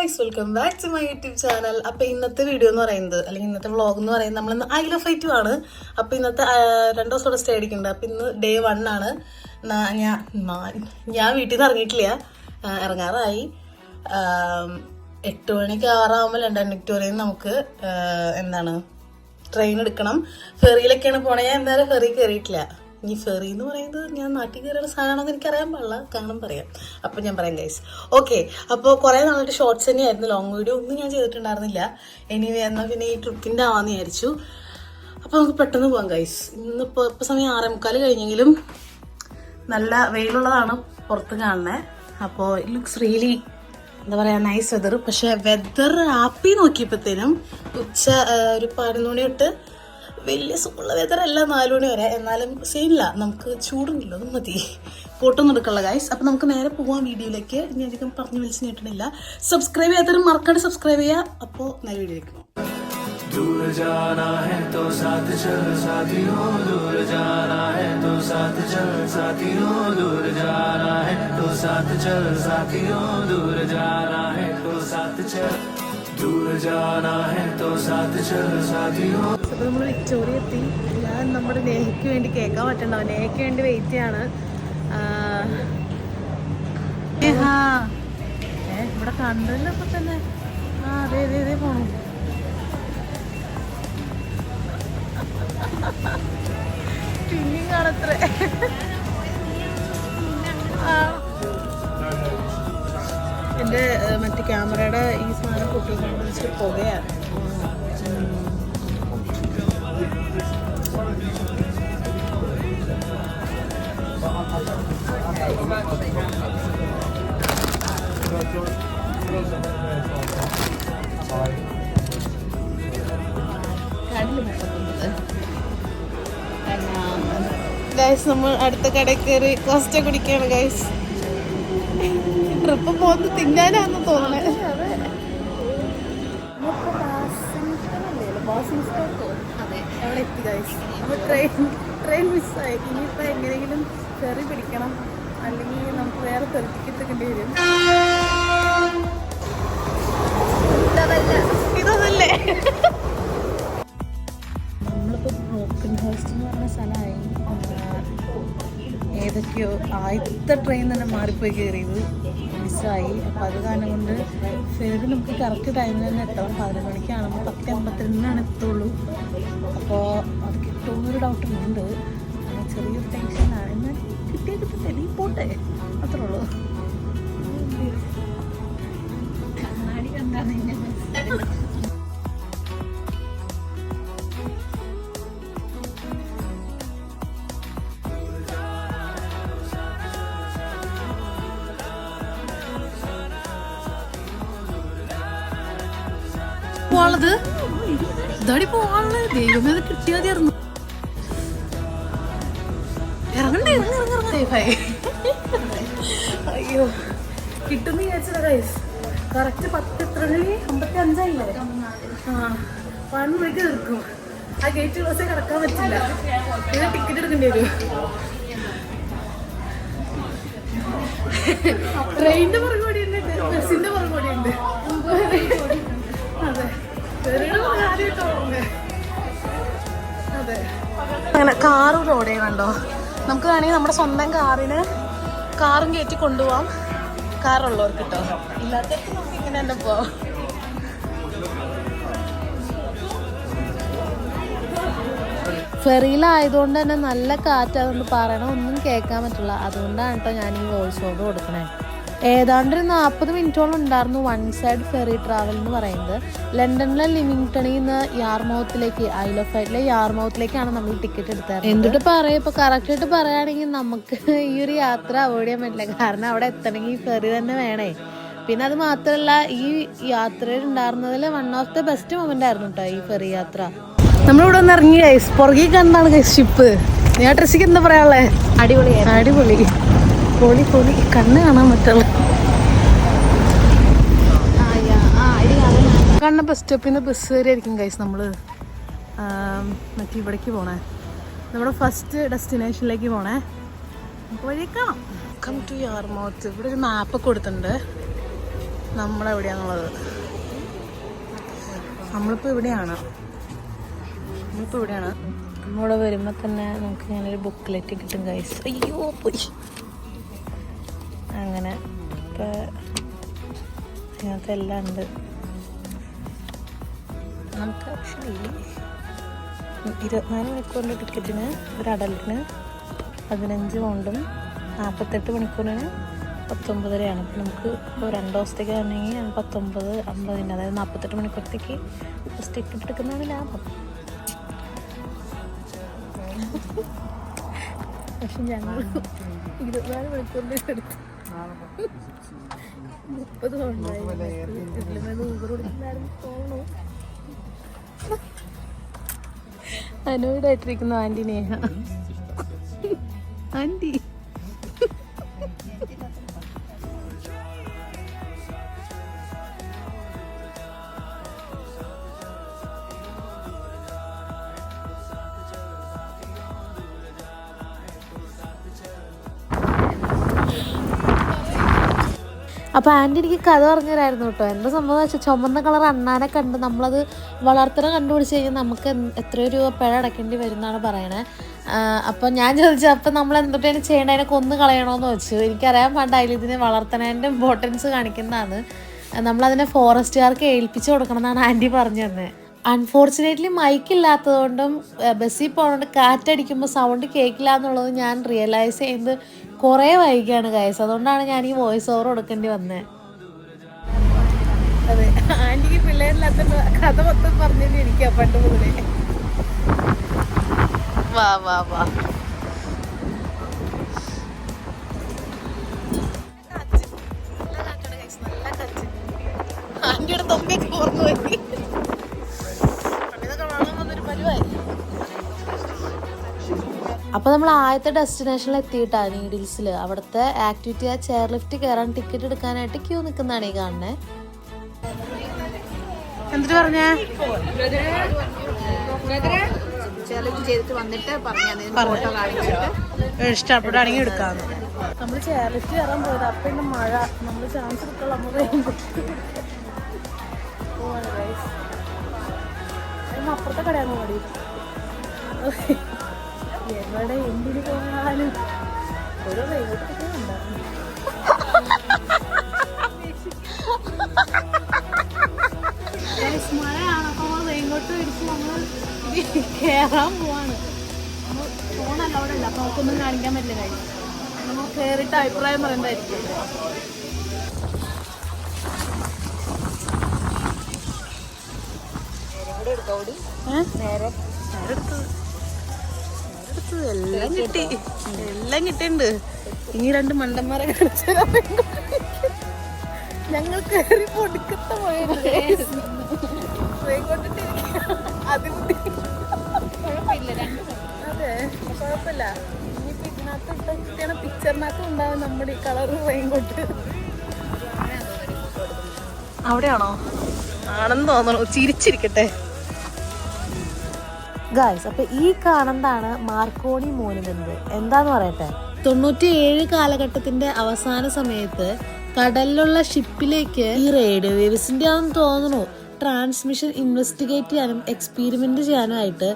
Guys, welcome back to my YouTube channel. അപ്പോൾ ഇന്നത്തെ video എന്ന് പറയുന്നത്, അല്ലെങ്കിൽ ഇന്നത്തെ വ്ളോഗ് എന്ന് പറയുന്നത്, നമ്മളിന്ന് ഐൽ ഓഫ് ഫൈറ്റും ആണ്. അപ്പോൾ ഇന്നത്തെ 2 ദിവസത്തോടെ സ്റ്റേ അടിക്കുന്നുണ്ട്. അപ്പോൾ ഇന്ന് ഡേ 1 ആണ്. ഞാൻ വീട്ടിൽ നിന്ന് ഇറങ്ങിയിട്ടില്ല, ഇറങ്ങാറായി. 8 മണിക്ക് ആറാകുമ്പോൾ ലണ്ടൻ വിക്ടോറിയയിൽ നമുക്ക് ട്രെയിൻ എടുക്കണം. ഫെറിയിലൊക്കെയാണ് പോണേ. ഞാൻ എന്തായാലും ഫെറി കയറിയിട്ടില്ല. ഈ ഫെറി എന്ന് പറയുന്നത് ഞാൻ നാട്ടിൽ കയറിയുള്ള സാധനമാണെന്ന് എനിക്കറിയാൻ പാടില്ല, കാരണം പറയാം. അപ്പം ഞാൻ പറയാം ഗൈസ്. ഓക്കെ, അപ്പോൾ കുറേ നാളായിട്ട് ഷോർട്സ് തന്നെയായിരുന്നു, ലോങ് വീഡിയോ ഒന്നും ഞാൻ ചെയ്തിട്ടുണ്ടായിരുന്നില്ല. എനിവേ എന്നാൽ പിന്നെ ഈ ട്രിപ്പിൻ്റെ ആവാന്ന് വിചാരിച്ചു. അപ്പോൾ നമുക്ക് പെട്ടെന്ന് പോകാം ഗൈസ്. ഇന്നിപ്പോൾ സമയം 6:45 കഴിഞ്ഞെങ്കിലും നല്ല വെയിലുള്ളതാണ് പുറത്ത് കാണുന്നത്. അപ്പോൾ ഇറ്റ് ലുക്സ് റിയലി എന്താ പറയുക, നൈസ് വെതർ. പക്ഷേ വെതർ ആപ്പി നോക്കിയപ്പോഴത്തേനും ഉച്ച ഒരു 11 മണി തൊട്ട് വലിയ സുഖമുള്ള വെതറല്ല, 4 മണി വരെ. എന്നാലും സീനില്ല, നമുക്ക് ചൂടുണ്ടല്ലോ, അത് മതി. ഫോട്ടോന്നും എടുക്കാനുള്ള ഗൈസ്. അപ്പം നമുക്ക് നേരെ പോവാം വീഡിയോയിലേക്ക്. ഇനി അധികം പറഞ്ഞു വിളിച്ച് നീട്ടണില്ല. സബ്സ്ക്രൈബ് ചെയ്യാത്തവരും മറക്കാണ്ട് സബ്സ്ക്രൈബ് ചെയ്യുക. അപ്പോൾ നേരെ വീഡിയോയിലേക്ക് പോകാം. दूर जाना है तो साथ चल साथियों, दूर जाना है तो साथ चल साथियों, दूर जाना है तो साथ चल साथियों, दूर जाना है तो साथ चल, दूर जाना है तो साथ चल साथियों. അപ്പോൾ നമ്മൾ വിക്ടോറിയ എത്തി. ഞാൻ നമ്മുടെ നേഹയ്ക്ക് വേണ്ടി കേൾക്കാൻ പറ്റണ്ടാവും, നേഹയ്ക്ക് വേണ്ടി വെയിറ്റ് ചെയ്യാണ്. ഇവിടെ കണ്ടല്ലോ തന്നെ. അതെ പോണു. പിന്നെയും കാണത്രേ. എൻ്റെ മറ്റേ ക്യാമറയുടെ ഈ സാധനം പൊട്ടിക്കൊണ്ടിട്ട് പുകയാണ്. ഗൈസ്, നമ്മൾ അടുത്ത കടയിൽ കയറി കോസ്റ്റ കുടിക്കുകയാണ് ഗൈസ്. ട്രിപ്പ് പോകുന്നത് തിന്നാനാന്ന് തോന്നണേ. അവിടെ എത്തി ഗൈസ്. അപ്പോൾ ട്രെയിൻ മിസ്സായി. ഇനിയിപ്പോൾ എങ്ങനെയെങ്കിലും ഫെറി പിടിക്കണം, അല്ലെങ്കിൽ നമുക്ക് വേറെ ഫെറി ടിക്കറ്റ് എടുക്കേണ്ടി വരും. ഇതൊന്നല്ലേ നമ്മളിപ്പോൾ ബ്രോക്കൺ ഹോസ്റ്റ് എന്ന് പറഞ്ഞ സ്ഥലമായി. ഏതൊക്കെയോ ആദ്യത്തെ ട്രെയിൻ തന്നെ മാറിപ്പോയി കയറിയത്, മിസ്സായി. അപ്പോൾ അത് കാരണം കൊണ്ട് ഫെറി നമുക്ക് കറക്റ്റ് ടൈമിൽ തന്നെ എത്തണം. 11 മണിക്കാണെങ്കിൽ 10:52 എത്തുള്ളൂ. അപ്പോൾ അത് കിട്ടുമെന്നൊരു ഡൗട്ടുണ്ട്. ചെറിയൊരു ടെൻഷനാണ്. എന്നാൽ കിട്ടിയ നീ പോട്ടെ, അത്രേ ഉള്ളൂ. കണ്ണാടി കണ്ടാണ് പോവാളത്. ഇതാടി പോവാനുള്ളത്. ദൈവമേ, അത് കിട്ടിയാ മതിയായിരുന്നു. ഇറങ്ങണ്ടേ? അയ്യോ, കിട്ടുന്ന വിചാരിച്ചത് ഗൈസ്. കറക്റ്റ് 10:55 ആ 1 മണിക്ക് തീർക്കും. ആ ഗേറ്റ് ക്ലോസേ കിടക്കാൻ പറ്റില്ല. ഇത് ടിക്കറ്റ് എടുക്കേണ്ടി വരും. ട്രെയിനിന്റെ പുറകോടി ഉണ്ട്, ബസ്സിന്റെ പുറകോടി ഉണ്ട്. അതെ, അതെ. അങ്ങനെ കാറും റോഡേ കണ്ടോ. നമുക്ക് വേണമെങ്കിൽ നമ്മുടെ സ്വന്തം കാറും കയറ്റി കൊണ്ടുപോവാം, കാറുള്ളവർക്ക് കേട്ടോ. ഇല്ലാത്തവർക്ക് നമുക്ക് ഇങ്ങനെ തന്നെ പോവാം. ഫെറിയിലായതുകൊണ്ട് തന്നെ നല്ല കാറ്റായതുകൊണ്ട് പറയണ ഒന്നും കേൾക്കാൻ പറ്റില്ല. അതുകൊണ്ടാണ് കേട്ടോ ഞാൻ ഈ വോയിസ് ഓവർ കൊടുക്കണേ. ഏതാണ്ട് ഒരു 40 മിനിറ്റോളം ഉണ്ടായിരുന്നു വൺ സൈഡ് ഫെറി ട്രാവൽ എന്ന് പറയുന്നത്. ലണ്ടനിലെ ലിവിങ്ടണിൽ നിന്ന് യാർമൗത്തിലേക്ക്, ഐൽ ഓഫ് ഫൈറ്റിലെ യാർമൗത്തിലേക്കാണ് നമ്മൾ ടിക്കറ്റ് എടുത്തത്. എന്നിട്ട് പറയാം, ഇപ്പോൾ കറക്റ്റായിട്ട് പറയുകയാണെങ്കിൽ നമുക്ക് ഈ ഒരു യാത്ര അവോയ്ഡ് ചെയ്യാൻ പറ്റില്ല. കാരണം അവിടെ എത്തണമെങ്കിൽ ഫെറി തന്നെ വേണേ. പിന്നെ അത് മാത്രമല്ല, ഈ യാത്രയിൽ ഉണ്ടായിരുന്നതിൽ one of the best moment ആയിരുന്നു കേട്ടോ ഈ ഫെറി യാത്ര. നമ്മളിവിടെ ഒന്ന് ഇറങ്ങി ഗൈസ്. പുറകെ കണ്ടാണ് ഷിപ്പ്. ഞാൻ ട്രസ്സിക്ക് എന്താ പറയാനുള്ളത്? അടിപൊളി പൊളി. കണ്ണ് കാണാൻ പറ്റുള്ളൂ. കണ്ണ ബസ് സ്റ്റോപ്പിൽ നിന്ന് ബസ് കയറിയായിരിക്കും ഗൈസ് നമ്മൾ മറ്റേ ഇവിടേക്ക് പോണേ, നമ്മുടെ ഫസ്റ്റ് ഡെസ്റ്റിനേഷനിലേക്ക് പോണേ. നമുക്ക് വഴി കാണാം. Come to Yarmouth. ഇവിടെ ഒരു മാപ്പൊക്കെ കൊടുത്തിട്ടുണ്ട്. നമ്മളെവിടെയാണുള്ളത്? നമ്മളിപ്പോൾ ഇവിടെയാണ്. നമ്മളിവിടെ വരുമ്പോൾ തന്നെ നമുക്ക് ഇങ്ങനൊരു ബുക്ക്ലെറ്റ് കിട്ടും ഗൈസ്. അയ്യോ പോയി. അങ്ങനെ ഇപ്പം ഇതിനകത്ത് എല്ലാം ഉണ്ട്. നമുക്ക് ആക്ച്വലി 24 മണിക്കൂറിൻ്റെ ടിക്കറ്റിന് ഒരു അഡൽറ്റിന് 15 പൗണ്ടും 48 മണിക്കൂറിന് 19.5 അപ്പം നമുക്ക് ഇപ്പോൾ 2 ദിവസത്തേക്ക് ആണെങ്കിൽ 19.50, അതായത് 48 മണിക്കൂറത്തേക്ക് ഫസ്റ്റ് ടിക്കറ്റ് എടുക്കുന്നതാണ് ലാഭം. പക്ഷെ ഞങ്ങൾ 24 മണിക്കൂറിൻ്റെ എടുത്ത് 30 പൗണ്ടായി. ഊബർ കൊടുക്കുന്നായിരുന്നു തോന്നുന്നു. അനോയിഡായിട്ടിരിക്കുന്നു ആൻറ്റി നേഹ. ആൻറ്റി അപ്പോൾ ആൻറ്റി എനിക്ക് കഥ പറഞ്ഞു തരായിരുന്നു കേട്ടോ. എന്താ സംഭവം വെച്ചാൽ ചുമന്ന കളർ അണ്ണാനെ കണ്ട് നമ്മളത് വളർത്തണ കണ്ടുപിടിച്ച് കഴിഞ്ഞാൽ നമുക്ക് എത്രയോ രൂപ പിഴ അടയ്ക്കേണ്ടി വരും എന്നാണ് പറയണേ. അപ്പം ഞാൻ ചോദിച്ചു അപ്പം നമ്മൾ എന്തൊക്കെയാണ് ചെയ്യേണ്ടത്, അതിനെ കൊന്നു കളയണമെന്ന് വെച്ചു. എനിക്കറിയാൻ പാടില്ല ഇതിനെ വളർത്തണതിൻ്റെ ഇമ്പോർട്ടൻസ് കാണിക്കുന്നതാണ്. നമ്മളതിനെ ഫോറസ്റ്റുകാർക്ക് ഏൽപ്പിച്ച് കൊടുക്കണം എന്നാണ് ആൻറ്റി പറഞ്ഞു തന്നെ. അൺഫോർച്ചുനേറ്റ്ലി മൈക്കില്ലാത്തതുകൊണ്ടും ബസ്സിൽ പോകുന്നതുകൊണ്ട് കാറ്റടിക്കുമ്പോൾ സൗണ്ട് കേൾക്കില്ല എന്നുള്ളത് ഞാൻ റിയലൈസ് ചെയ്യുന്നത് കുറേ വൈകിയാണ് ഗൈസ്. അതുകൊണ്ടാണ് ഞാൻ ഈ വോയിസ് ഓവർ കൊടുക്കേണ്ടി വന്നത്. അതെ, ആൻറ്റിക്ക് പിള്ളേരില്ലാത്ത കഥ മൊത്തം പറഞ്ഞിരിക്കുക പണ്ട് മുതലേ. വാ വാ വാ. ആൻറ്റിയുടെ തൊമ്പിയൊക്കെ ഓർമ്മ പോയി. അപ്പോൾ നമ്മൾ ആദ്യത്തെ ഡെസ്റ്റിനേഷനിൽ എത്തിയിട്ടാണ് നീഡിൽസിൽ. അവിടുത്തെ ആക്ടിവിറ്റി ആ ചെയർ ലിഫ്റ്റ് കയറാൻ ടിക്കറ്റ് എടുക്കാനായിട്ട് ക്യൂ നിൽക്കുന്നതാണ് ഈ കാണുന്നത്. എന്നിട്ട് പറഞ്ഞേ ഇഷ്ടപ്പെടുകയാണെങ്കിൽ എടുക്കാന്ന്. നമ്മൾ ചെയർ ലിഫ്റ്റ് കയറാൻ പോയത്. അപ്പം ഇന്ന് മഴ, നമ്മൾ ചാൻസ് എടുക്കുള്ള അപ്പുറത്തെ കടയാന്ന് മതി. എവിടെ എന്തിന് പോയാലും ഓരോ റെയിൻകോട്ട് ഉണ്ടാകും. മഴയാണ്. അപ്പോൾ നമ്മൾ റെയിൻകോട്ട് മേടിച്ച് നമ്മൾ കയറാൻ പോവാണ്. നമ്മൾ ഫോണല്ല അവിടെ ഇല്ല, അപ്പോൾ നമുക്കൊന്നും കാണിക്കാൻ പറ്റില്ല. കാര്യം നമ്മൾ കയറിയിട്ട് അഭിപ്രായം പറയുന്നതായിരിക്കും. എല്ലാം കിട്ടി, എല്ലാം കിട്ടിണ്ട്. ഇനി 2 മണ്ടന്മാരെ കാണിച്ചു ഞങ്ങൾ കയറി പൊടുക്കത്ത പോയത്. അതെ, കുഴപ്പമില്ല. ഇനിയിപ്പോ ഇതിനകത്ത് കിട്ടിയാണ് പിക്ചറിനകത്തും ഉണ്ടാവും നമ്മുടെ ഈ കളർ റെയിൻകോട്ട്. അവിടെയാണോ? ആണെന്ന് തോന്നണു. ചിരിച്ചിരിക്കട്ടെ ഗായ്സ്. അപ്പോൾ ഈ കാണുന്നതാണ് മാർക്കോണി മോനുമെന്റ്. എന്താന്ന് പറയട്ടെ, 97 കാലഘട്ടത്തിന്റെ അവസാന സമയത്ത് കടലിലുള്ള ഷിപ്പിലേക്ക് ഈ റേഡിയോ വേവ്സിന്റെ ആണെന്ന് തോന്നുന്നു ട്രാൻസ്മിഷൻ ഇൻവെസ്റ്റിഗേറ്റ് ചെയ്യാനും എക്സ്പീരിമെന്റ് ചെയ്യാനുമായിട്ട്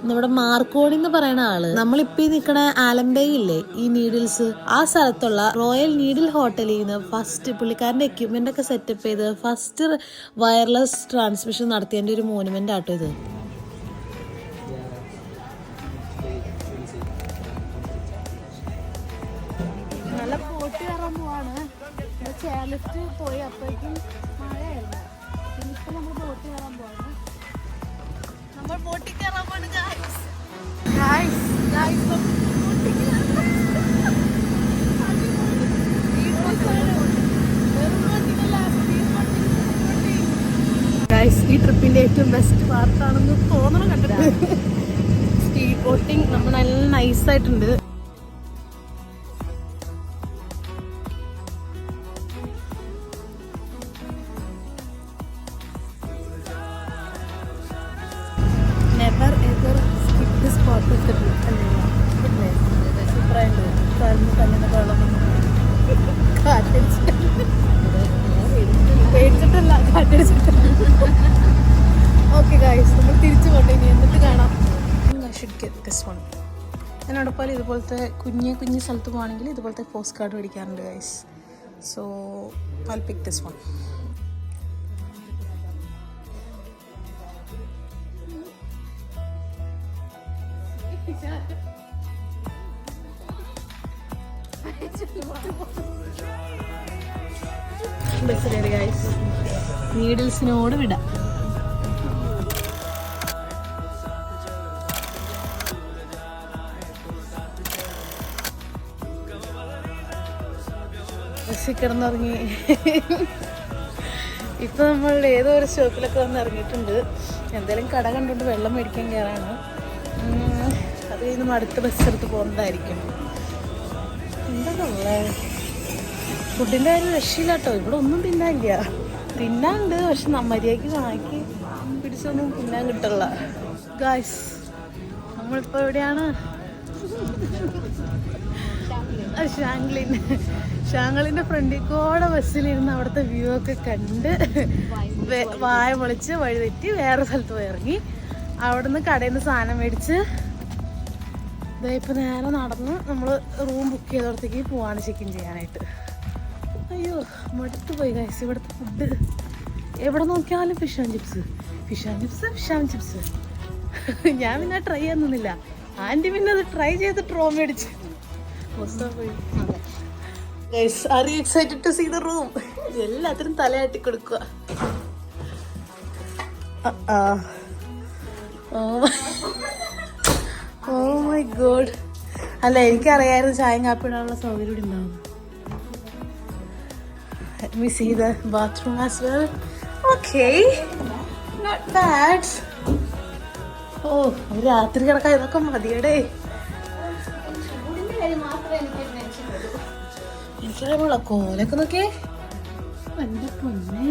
നമ്മുടെ മാർക്കോണി എന്ന് പറയുന്ന ആള് നമ്മളിപ്പോ നിൽക്കണ ആലംബേ ഇല്ലേ, ഈ നീഡിൽസ്, ആ സ്ഥലത്തുള്ള റോയൽ നീഡിൽ ഹോട്ടലിൽ നിന്ന് ഫസ്റ്റ് പുള്ളിക്കാരന്റെ എക്യുപ്മെന്റ് ഒക്കെ സെറ്റപ്പ് ചെയ്ത് ഫസ്റ്റ് വയർലെസ് ട്രാൻസ്മിഷൻ നടത്തിയതിന്റെ ഒരു മോനുമെന്റ് ആട്ടോ ഇത്. നല്ല പോട്ട് കയറാൻ പോവാണ്. ചെയർ ലിഫ്റ്റ് പോയി, അപ്പോഴേക്കും മഴയായിരുന്നു. ഇനിയിപ്പോൾ നമ്മൾ ബോട്ട് കയറാൻ പോവാണ്. നമ്മൾ ബോട്ടിൽ കയറാൻ പോവാണ് ഗായ്സ്. ഈ ട്രിപ്പിന്റെ ഏറ്റവും ബെസ്റ്റ് പാർട്ടാണെന്ന് തോന്നണം കണ്ടിട്ട്. സ്പീഡ് ബോട്ടിങ് നമ്മൾ നല്ല നൈസായിട്ടുണ്ട്. Never ever skip this part of the trip അല്ലേ? സൂപ്പറായിട്ട് കാലിന് കല്ലിന് വെള്ളം കാറ്റടിച്ച് കാറ്റടിച്ചിട്ടല്ല ഓക്കെ ഗൈസ്, നമ്മൾ തിരിച്ചു പോട്ടെ ഇനി, എന്നിട്ട് കാണാം. ഞാൻ ഉടപ്പാലും ഇതുപോലത്തെ കുഞ്ഞു സ്ഥലത്ത് പോവാണെങ്കിൽ ഇതുപോലത്തെ പോസ്റ്റ് കാർഡ് മേടിക്കാറുണ്ട് guys. So I'll pick this one. Guys, നീഡിൽസിനോട് വിടാം. ബസ്സിൽ കിടന്നിറങ്ങി. ഇപ്പൊ നമ്മൾ ഏതോ ഒരു സ്റ്റോപ്പിലൊക്കെ വന്ന് ഇറങ്ങിയിട്ടുണ്ട്. എന്തായാലും കട കണ്ടുകൊണ്ട് വെള്ളം മേടിക്കാൻ കയറാണ്. അത് കഴിഞ്ഞ് അടുത്ത ബസ് എടുത്ത് പോകുന്നതായിരിക്കും. എന്താണുള്ളേ, ഫുഡിൻ്റെ കാര്യം രക്ഷയില്ല കേട്ടോ. ഇവിടെ ഒന്നും തിന്നാനില്ല. തിന്നാണ്ട്, പക്ഷെ മര്യാദയ്ക്ക് വാങ്ങി പിടിച്ചൊന്നും തിന്നാൻ കിട്ടില്ല. ഗായ്സ്, നമ്മളിപ്പോൾ എവിടെയാണ്? ഷാങ്കളിൻ്റെ ഫ്രണ്ടിൽ കൂടെ ബസ്സിലിരുന്ന് അവിടുത്തെ വ്യൂ ഒക്കെ കണ്ട് വായ പൊളിച്ച് വഴി തെറ്റി വേറെ സ്ഥലത്ത് പോയി ഇറങ്ങി. അവിടെ നിന്ന് കടയിൽ നിന്ന് സാധനം മേടിച്ച് ഇപ്പം നേരെ നടന്ന് നമ്മൾ റൂം ബുക്ക് ചെയ്തോടത്തേക്ക് പോവാണ് ചെക്ക് ഇൻ ചെയ്യാനായിട്ട്. അയ്യോ, മടുത്ത് പോയി ഗൈസ്. ഇവിടുത്തെ ഫുഡ് എവിടെ നോക്കിയാലും ഫിഷ് ആൻഡ് ചിപ്സ്. ഞാൻ പിന്നെ ട്രൈ ചെയ്യുന്നില്ല. ആൻറ്റി പിന്നെ അത് ട്രൈ ചെയ്ത് ട്രോ മേടിച്ച് പോയി. Guys, are you excited to see the room? എല്ലാത്തിനും തലയാട്ടി കൊടുക്കുക. Oh my god. അല്ല, എനിക്കറിയായിരുന്നു ചായയും കാപ്പി ഇടാനുള്ള സൗകര്യം ഇവിടെ ഉണ്ടാവും. Let me see the bathroom as well. Okay, not bad. Oh, രാത്രി കിടക്കാൻ ഇതൊക്കെ മതിയടേ. എനിക്കറിയാമുള്ള കോലൊക്കെ നോക്കിയേ. എൻ്റെ പൊന്നേ.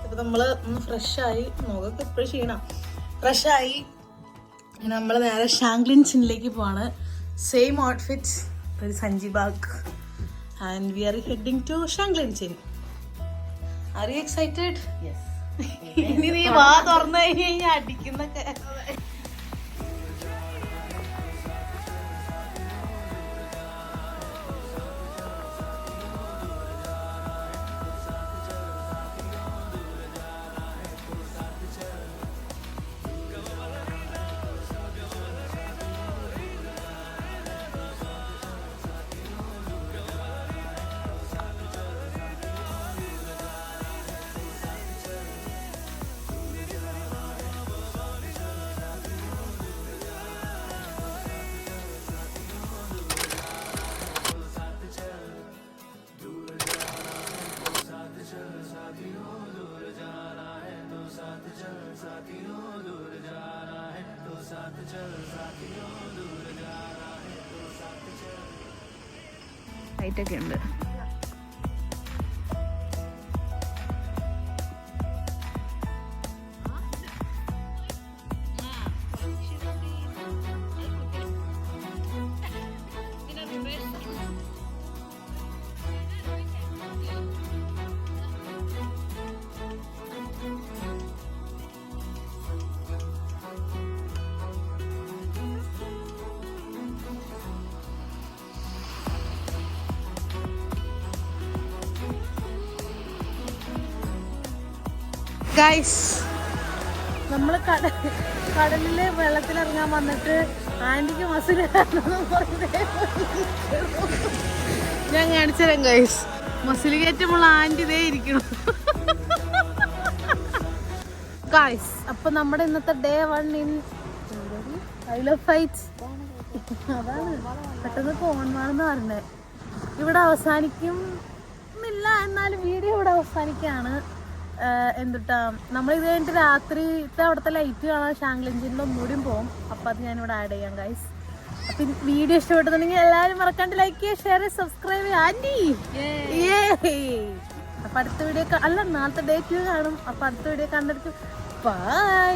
ഇപ്പൊ നമ്മള് ഒന്ന് ഫ്രഷായി, മുഖമൊക്കെ എപ്പോഴും ക്ഷീണം. ഫ്രഷായി നമ്മൾ നേരെ ഷാങ്ലിൻ ചിനിലേക്ക് പോവാണ്. സെയിം ഔട്ട്ഫിറ്റ്സ്, ഒരു സഞ്ജി bag, and we are heading to ഷാങ്ലിൻ ചിൻ. Are you excited? ഇനി നീ വാ തുറന്നു കഴിഞ്ഞാൽ അടിക്കുന്നൊക്കെ. ലൈറ്റൊക്കെ ഉണ്ട്. ഗൈസ്, നമ്മൾ കടലില് വെള്ളത്തിലിറങ്ങാൻ വന്നിട്ട് ആൻറ്റിക്ക് മസിൽ ഞാൻ കാണിച്ചു തരാം ഗൈസ്. മസിൽ കയറ്റമുള്ള ആൻറ്റി ഇതേ ഇരിക്കണം ഗൈസ്. അപ്പൊ നമ്മുടെ ഇന്നത്തെ day 1 in I love fights അതാണ് പെട്ടെന്ന് പോകണമെന്ന് പറഞ്ഞത്. ഇവിടെ അവസാനിക്കും എന്നില്ല, എന്നാലും വീഡിയോ ഇവിടെ അവസാനിക്കുകയാണ്. എന്തുട്ടാ, നമ്മളിത് കഴിഞ്ഞിട്ട് രാത്രിത്തെ അവിടുത്തെ ലൈറ്റ് കാണാൻ ഷാങ്ലിഞ്ചിൻ്റെ ഒന്നുകൂടിയും പോകും. അപ്പം അത് ഞാനിവിടെ ആഡ് ചെയ്യാം ഗൈസ്. അപ്പം വീഡിയോ ഇഷ്ടപ്പെട്ടെന്നുണ്ടെങ്കിൽ എല്ലാവരും മറക്കാണ്ട് ലൈക്ക് ചെയ്യുക, ഷെയർ ചെയ്യുക, സബ്സ്ക്രൈബ് ചെയ്യുക. ആൻറ്റി അപ്പം അടുത്ത വീഡിയോ നാളത്തെ ഡേ 2 കാണും. അപ്പം അടുത്ത വീഡിയോ കണ്ടെടുക്കും. ബൈ.